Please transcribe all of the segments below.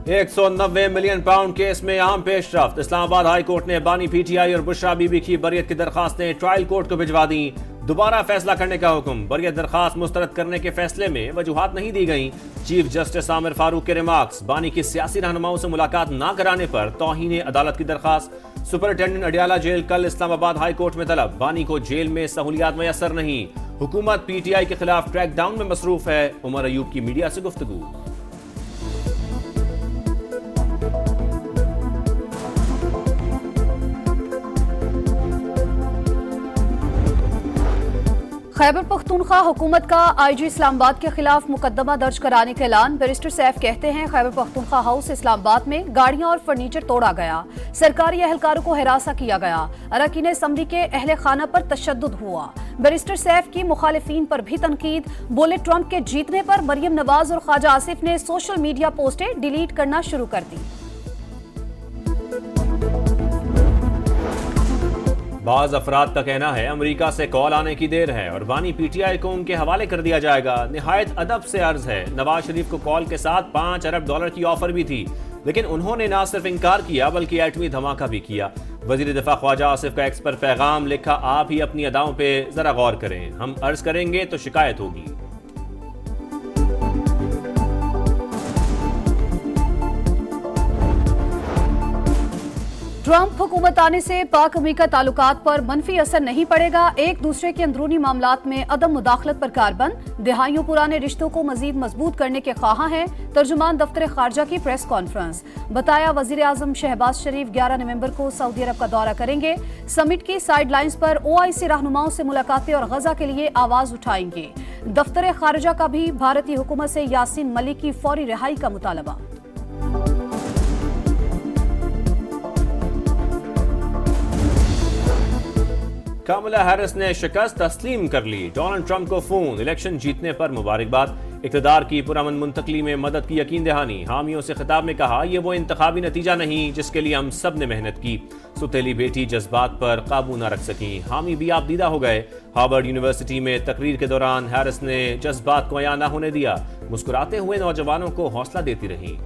190 million pound case में अहम पेशरफ्त। Islamabad high court ने बानी पीटीआई और बुशरा बीबी की बरियत की दरखास्तें ट्रायल कोर्ट को भिजवा दी। दोबारा फैसला करने का हुक्म। बरियत दरखास्त मुस्तरद करने के फैसले में वजूहात नहीं दी गई। चीफ जस्टिस आमिर फारूक के रिमार्क्स। बानी की सियासी रहनुमाओं से मुलाकात न कराने पर तौहीन अदालत की दरखास्त। सुपरिटेंडेंट अडियाला जेल कल इस्लामाबाद हाई कोर्ट में तलब। बानी को जेल में सहूलियात मयसर नहीं। हुकूमत पीटीआई के खिलाफ ट्रैक डाउन में मसरूफ है। उमर अयूब की मीडिया से गुफ्तगू। खैबर पख्तूनख्वा हुकूमत का आईजी इस्लामाबाद के खिलाफ मुकदमा दर्ज कराने का ऐलान। बैरिस्टर सैफ कहते हैं खैबर पख्तूनख्वा हाउस इस्लामाबाद में गाड़ियां और फर्नीचर तोड़ा गया, सरकारी एहलकारों को हिरासा किया गया, अरकान असम्बली के अहले खाना पर तशद्दुद हुआ। बैरिस्टर सैफ की मुखालिफिन पर भी तनकीद। बोले ट्रंप के जीतने पर मरियम नवाज और ख्वाजा आसिफ ने सोशल मीडिया पोस्टें डिलीट करना शुरू कर दी। बाज अफराद का कहना है अमेरिका से कॉल आने की देर है और बानी पीटीआई को उनके हवाले कर दिया जाएगा। निहायत अदब से अर्ज है। नवाज शरीफ को कॉल के साथ $5 अरब की ऑफर भी थी, लेकिन उन्होंने न सिर्फ इनकार किया बल्कि एटमी धमाका भी किया। वजीर दिफा ख्वाजा आसिफ का एक्स पर पैगाम लिखा, आप ही अपनी अदाओं पे जरा गौर करें, हम अर्ज करेंगे तो शिकायत होगी। ट्रंप हुकूमत आने से पाक अमेरिका ताल्लुकात पर मनफी असर नहीं पड़ेगा। एक दूसरे के अंदरूनी मामलात में अदम मुदाखलत पर कारबंद। दिहाइयों पुराने रिश्तों को मजीद मजबूत करने के ख्वाहां हैं। तर्जुमान दफ्तर खारजा की प्रेस कॉन्फ्रेंस। बताया वजीर आजम शहबाज शरीफ 11 नवंबर को सऊदी अरब का दौरा करेंगे। समिट की साइड लाइन्स पर OIC रहनुमाओं से मुलाकातें और गजा के लिए आवाज उठाएंगे। दफ्तर खारजा का भी भारतीय हुकूमत से यासीन मलिक की फौरी रिहाई का मुतालबा। कमला हैरिस ने शिकस्त तस्लीम कर ली। डोनाल्ड ट्रंप को फोन। इलेक्शन जीतने पर मुबारकबाद। इक़्तिदार की पुरअमन मुंतकली में मदद की यकीन दहानी। हामियों से खिताब में कहा, यह वो इंतखाबी नतीजा नहीं जिसके लिए हम सब ने मेहनत की। सुतेली बेटी जज्बात पर काबू न रख सकी। हामी भी आपदीदा हो गए। हार्वर्ड यूनिवर्सिटी में तकरीर के दौरान हैरिस ने जज्बात को अया न होने दिया। मुस्कुराते हुए नौजवानों को हौसला देती रही।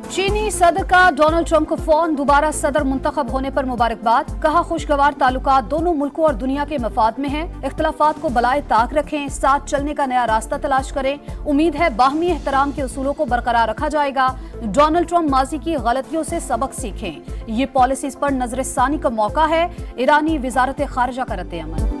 चीनी सदर का डोनाल्ड ट्रंप को फोन। दोबारा सदर मुंतखब होने पर मुबारकबाद। कहा, खुशगवार ताल्लुकात दोनों मुल्कों और दुनिया के मफाद में हैं। इख्तलाफात को बलाए ताक रखें, साथ चलने का नया रास्ता तलाश करें। उम्मीद है बाहमी एहतराम के उसूलों को बरकरार रखा जाएगा। डोनाल्ड ट्रंप माजी की गलतियों से सबक सीखें। ये पॉलिसीज पर नजरसानी का मौका है। ईरानी वजारत खारजा का रद्द-ए-अमल।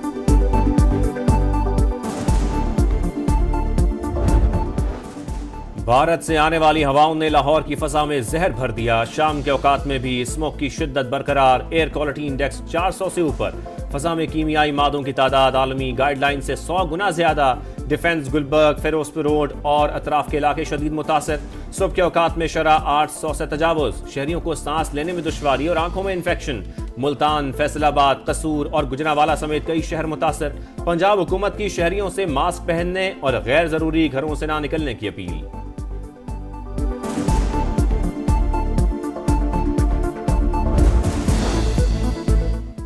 भारत से आने वाली हवाओं ने लाहौर की फजा में जहर भर दिया। शाम के औकात में भी स्मोक की शिद्दत बरकरार। एयर क्वालिटी इंडेक्स 400 से ऊपर। फजा में कीमियाई मादों की तादाद आलमी गाइडलाइन से 100 गुना ज्यादा। डिफेंस, गुलबर्ग, फिरोजपुर रोड और अतराफ के इलाके शदीद मुतासर। सुबह के औकात में शरह 800 से तजावुज। शहरियों को सांस लेने में दुश्वारी और आंखों में इन्फेक्शन। मुल्तान, फैसलाबाद, कसूर और गुजरावाला समेत कई शहर मुतासर। पंजाब हुकूमत की शहरियों से मास्क पहनने और गैर जरूरी घरों से ना निकलने की अपील।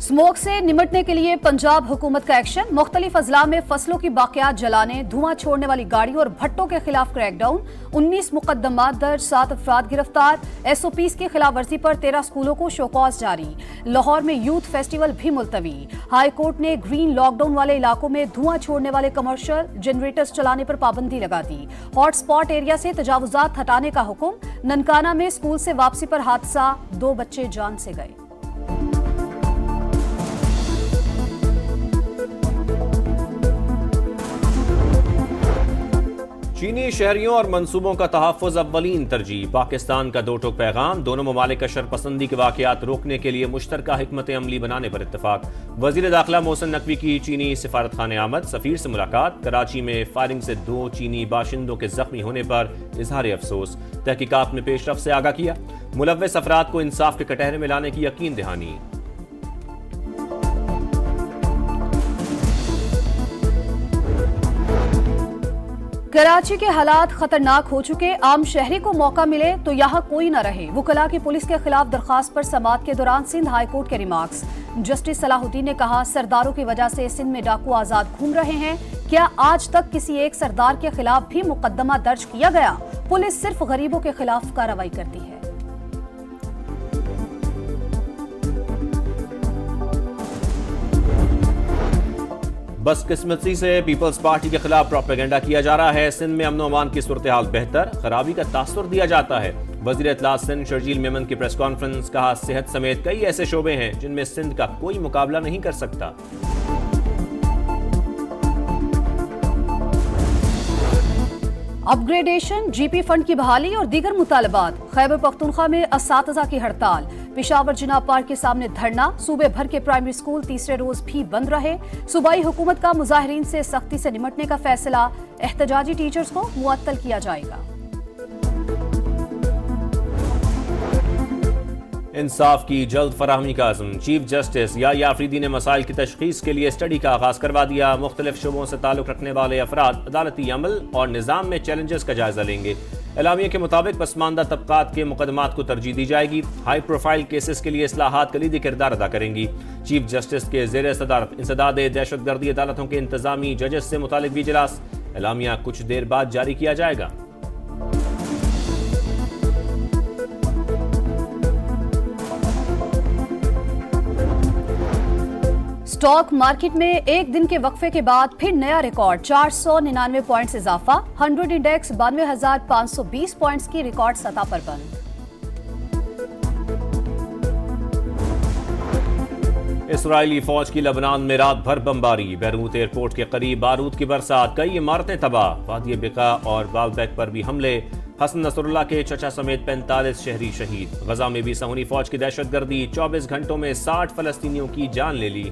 स्मोक से निमटने के लिए पंजाब हुकूमत का एक्शन। मुख्तलिफ अजला में फसलों की बाकियात जलाने, धुआं छोड़ने वाली गाड़ियों और भट्टों के खिलाफ क्रैकडाउन। 19 मुकदमात दर्ज, 7 अफराद गिरफ्तार। SOPs की खिलाफ वर्जी पर 13 स्कूलों को शोकॉज जारी। लाहौर में यूथ फेस्टिवल भी मुलतवी। हाई कोर्ट ने ग्रीन लॉकडाउन वाले इलाकों में धुआं छोड़ने वाले कमर्शियल जनरेटर्स चलाने पर पाबंदी लगा दी। हॉटस्पॉट एरिया से तजावुजात हटाने का हुक्म। ननकाना में स्कूल से वापसी पर हादसा, 2 बच्चे जान से गए। चीनी शहरियों और मंसूबों का तहफ़्फ़ुज़ अव्वलीन तरजीह। पाकिस्तान का 2 टूक पैगाम। दोनों ममालिक शरपसंदी के वाक़यात रोकने के लिए मुश्तरका हिकमत अमली बनाने पर इत्तफाक। वज़ीर दाखिला मोहसिन नकवी की चीनी सिफारत खाने आमद। सफ़ीर से मुलाकात। कराची में फायरिंग से 2 चीनी बाशिंदों के जख्मी होने पर इजहार अफसोस। तहकीकात में पेशरफ से आगाह किया। मुलव्वस अफराद को इंसाफ के कटहरे में लाने की यकीन दहानी। कराची के हालात खतरनाक हो चुके, आम शहरी को मौका मिले तो यहाँ कोई न रहे। वुकला की पुलिस के खिलाफ दरखास्त पर समाअत के दौरान सिंध हाईकोर्ट के रिमार्क्स। जस्टिस सलाहुद्दीन ने कहा, सरदारों की वजह से सिंध में डाकू आजाद घूम रहे हैं। क्या आज तक किसी एक सरदार के खिलाफ भी मुकदमा दर्ज किया गया? पुलिस सिर्फ गरीबों के खिलाफ कार्रवाई करती है। बदकिस्मती से पीपल्स पार्टी के खिलाफ प्रोपेगेंडा किया जा रहा है। सिंध में अमन अमान की सूरत हाल बेहतर, खराबी का तासुर दिया जाता है। वजीर इत्तलात सिंध शर्जील मेमन की प्रेस कॉन्फ्रेंस। कहा, सेहत समेत कई ऐसे शोबे हैं जिनमें सिंध का कोई मुकाबला नहीं कर सकता। अपग्रेडेशन, जीपी फंड की बहाली और दीगर मुतालबात। खैबर पख्तूनख्वा में असातिज़ा की हड़ताल। पेशावर जिना पार्क के सामने धरना। सूबे भर के प्राइमरी स्कूल तीसरे रोज भी बंद रहे। सूबाई हुकूमत का मुजाहिरीन से सख्ती से निपटने का फैसला। एहतजाजी टीचर्स को मुअत्तल किया जाएगा। इंसाफ की जल्द फराहमी का अज़्म। चीफ जस्टिस या आफरीदी ने मसाइल की तशखीस के लिए स्टडी का आगाज करवा दिया। मुख्तलिफ शुबों से ताल्लुक रखने वाले अफराद अदालती अमल और निज़ाम में चैलेंजेस का जायजा लेंगे। एलामिया के मुताबिक पसमानदा तबकात के मुकदमात को तरजीह दी जाएगी। हाई प्रोफाइल केसेस के लिए इस्लाहात कलीदी किरदार अदा करेंगी। चीफ जस्टिस के ज़ेर सदारत इंसदाद दहशतगर्दी अदालतों के इंतजामी जजेस से मुतालिक भी इजलास। एलामिया कुछ देर बाद जारी किया जाएगा। स्टॉक मार्केट में एक दिन के वक्फे के बाद फिर नया रिकॉर्ड। 499 पॉइंट्स इजाफा। 100 इंडेक्स 92,520 पॉइंट्स की रिकॉर्ड सतह पर बंद। इसराइली फौज की लेबनान में रात भर बमबारी। बैरूत एयरपोर्ट के करीब बारूद की बरसात, कई इमारतें तबाह। वादी बिका और बालबैक पर भी हमले। हसन नसरुल्लाह के चचा समेत 45 शहरी शहीद। गजा में भी सहूनी फौज की दहशतगर्दी। 24 घंटों में 60 फलस्तीनियों की जान ले ली।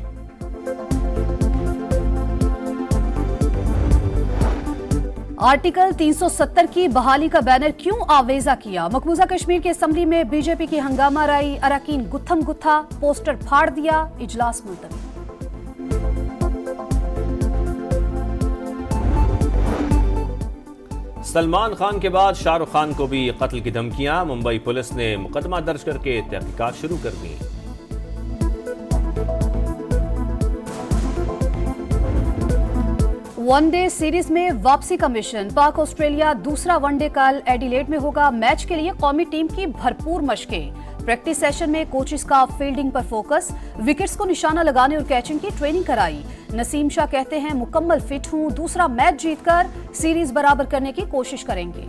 आर्टिकल 370 की बहाली का बैनर क्यों आवेजा किया? मकबूजा कश्मीर के असम्बली में बीजेपी की हंगामा राई। अरकान गुत्थम गुत्था, पोस्टर फाड़ दिया। इजलास मुलतवी। सलमान खान के बाद शाहरुख खान को भी कत्ल की धमकियां। मुंबई पुलिस ने मुकदमा दर्ज करके तहकीकात शुरू कर दी। वनडे सीरीज में वापसी का मिशन। पाक ऑस्ट्रेलिया दूसरा वनडे कल एडिलेड में होगा। मैच के लिए कौमी टीम की भरपूर मशकें। प्रैक्टिस सेशन में कोचेस का फील्डिंग पर फोकस। विकेट्स को निशाना लगाने और कैचिंग की ट्रेनिंग कराई। नसीम शाह कहते हैं, मुकम्मल फिट हूं, दूसरा मैच जीतकर सीरीज बराबर करने की कोशिश करेंगे।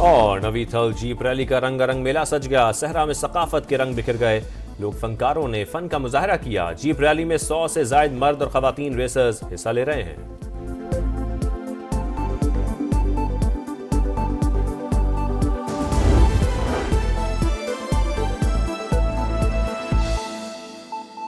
और नवी थल जीप रैली का रंगारंग मेला सज गया। सहरा में सकाफत के रंग बिखर गए। लोग फनकारों ने फन का मुजाहरा किया। जीप रैली में 100 से जायद मर्द और खवातीन रेसर्स हिस्सा ले रहे हैं।